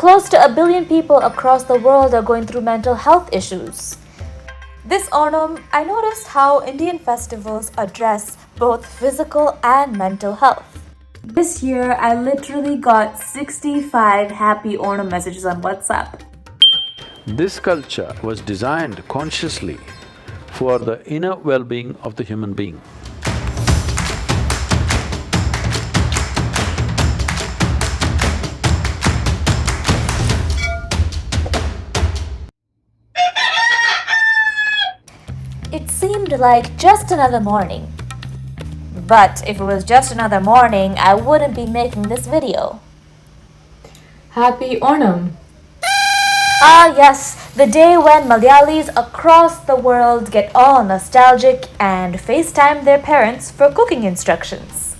Close to 1 billion people across the world are going through mental health issues. This Onam, I noticed how Indian festivals address both physical and mental health. This year, I literally got 65 happy Onam messages on WhatsApp. This culture was designed consciously for the inner well-being of the human being. It seemed like just another morning. But if it was just another morning, I wouldn't be making this video. Happy Onam! Ah yes, the day when Malayalis across the world get all nostalgic and FaceTime their parents for cooking instructions.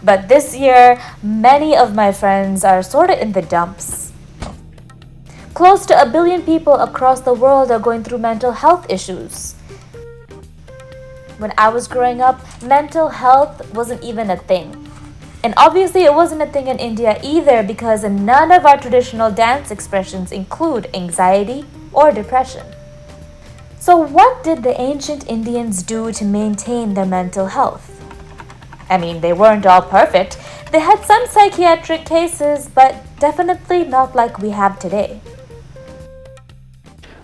But this year, many of my friends are sorta in the dumps. Close to 1 billion people across the world are going through mental health issues. When I was growing up, mental health wasn't even a thing. And obviously it wasn't a thing in India either because none of our traditional dance expressions include anxiety or depression. So what did the ancient Indians do to maintain their mental health? I mean, they weren't all perfect. They had some psychiatric cases, but definitely not like we have today.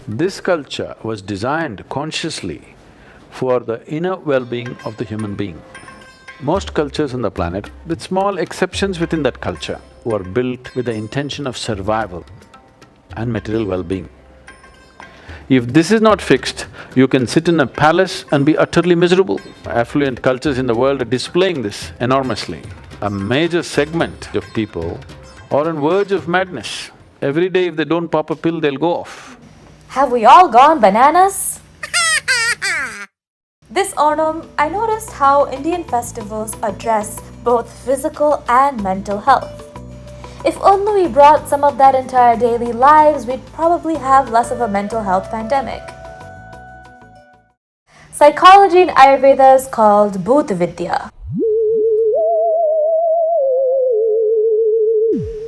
This culture was designed consciously for the inner well-being of the human being. Most cultures on the planet, with small exceptions within that culture, were built with the intention of survival and material well-being. If this is not fixed, you can sit in a palace and be utterly miserable. Affluent cultures in the world are displaying this enormously. A major segment of people are on verge of madness. Every day if they don't pop a pill, they'll go off. Have we all gone bananas? This Onam, I noticed how Indian festivals address both physical and mental health. If only we brought some of that into our daily lives, we'd probably have less of a mental health pandemic. Psychology in Ayurveda is called Bhut Vidya.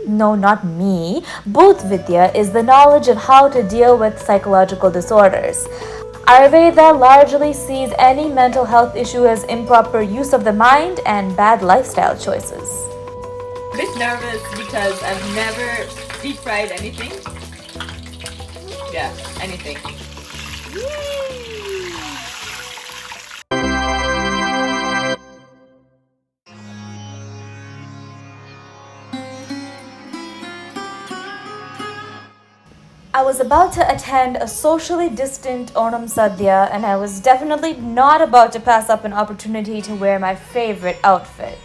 No, not me. Bhut Vidya is the knowledge of how to deal with psychological disorders. Ayurveda largely sees any mental health issue as improper use of the mind and bad lifestyle choices. A bit nervous because I've never deep fried anything. Yeah, anything. I was about to attend a socially distant Onam sadhya and I was definitely not about to pass up an opportunity to wear my favorite outfit.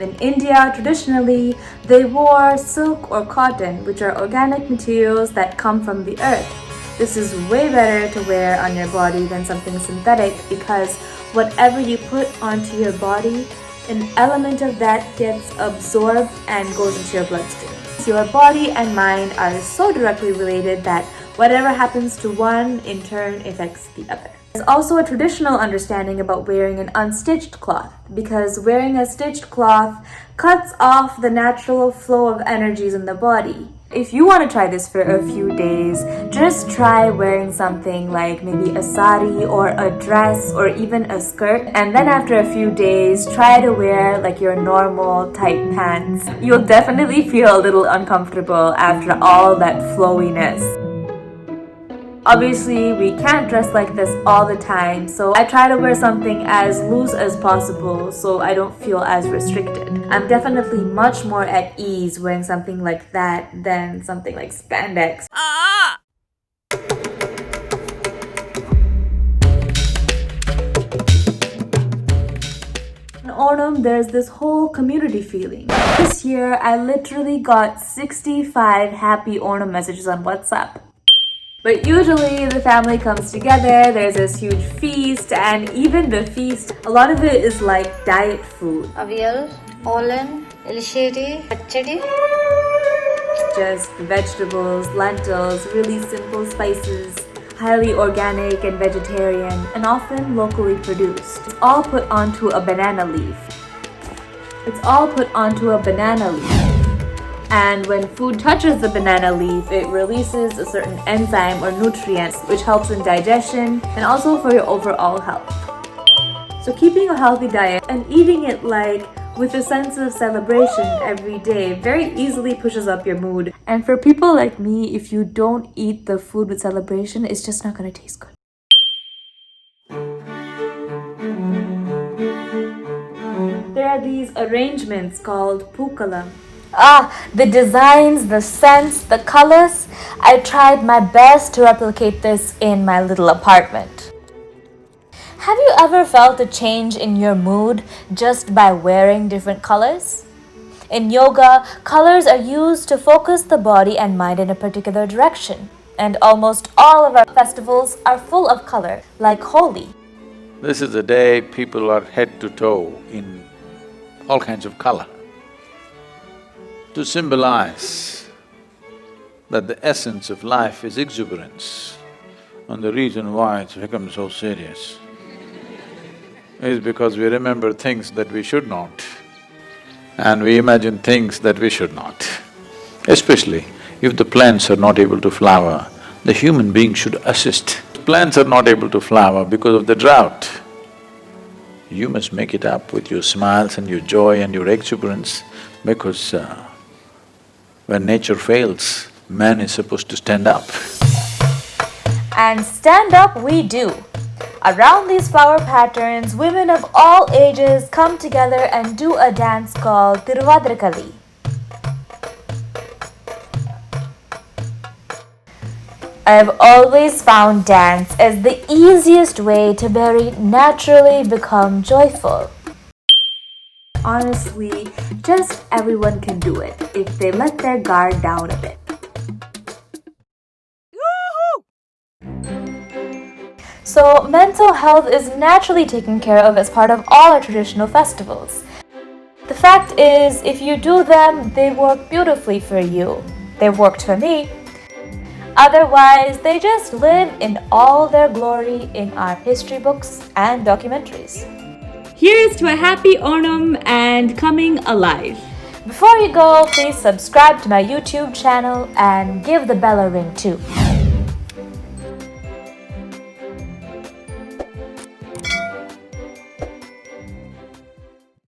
In India, traditionally, they wore silk or cotton, which are organic materials that come from the earth. This is way better to wear on your body than something synthetic because whatever you put onto your body, an element of that gets absorbed and goes into your bloodstream. Your body and mind are so directly related that whatever happens to one, in turn, affects the other. There's also a traditional understanding about wearing an unstitched cloth, because wearing a stitched cloth cuts off the natural flow of energies in the body. If you want to try this for a few days, just try wearing something like maybe a sari or a dress or even a skirt, and then after a few days, try to wear like your normal tight pants. You'll definitely feel a little uncomfortable after all that flowiness. Obviously, we can't dress like this all the time, so I try to wear something as loose as possible so I don't feel as restricted. I'm definitely much more at ease wearing something like that than something like spandex. In Onam, there's this whole community feeling. This year, I literally got 65 happy Onam messages on WhatsApp. But usually the family comes together, there's this huge feast, and even the feast, a lot of it is like diet food. Avial, Olen, Elisheri, Pachadi. Just vegetables, lentils, really simple spices, highly organic and vegetarian, and often locally produced. It's all put onto a banana leaf. It's all put onto a banana leaf. And when food touches the banana leaf, it releases a certain enzyme or nutrients which helps in digestion and also for your overall health. So keeping a healthy diet and eating it with a sense of celebration every day very easily pushes up your mood. And for people like me, if you don't eat the food with celebration, it's just not gonna taste good. There are these arrangements called pookalam. The designs, the scents, the colors. I tried my best to replicate this in my little apartment. Have you ever felt a change in your mood just by wearing different colors? In yoga, colors are used to focus the body and mind in a particular direction. And almost all of our festivals are full of color, like Holi. This is the day people are head to toe in all kinds of color to symbolize that the essence of life is exuberance. And the reason why it's become so serious is because we remember things that we should not, and we imagine things that we should not. Especially if the plants are not able to flower, the human being should assist. Plants are not able to flower because of the drought. You must make it up with your smiles and your joy and your exuberance, because when nature fails, man is supposed to stand up. And stand up we do. Around these flower patterns, women of all ages come together and do a dance called Thiruvathirakali. I've always found dance as the easiest way to very naturally become joyful. Honestly, just everyone can do it if they let their guard down a bit. So, mental health is naturally taken care of as part of all our traditional festivals. The fact is, if you do them, they work beautifully for you. They've worked for me. Otherwise, they just live in all their glory in our history books and documentaries. Here's to a happy Onam and coming alive. Before you go, please subscribe to my YouTube channel and give the bell a ring too.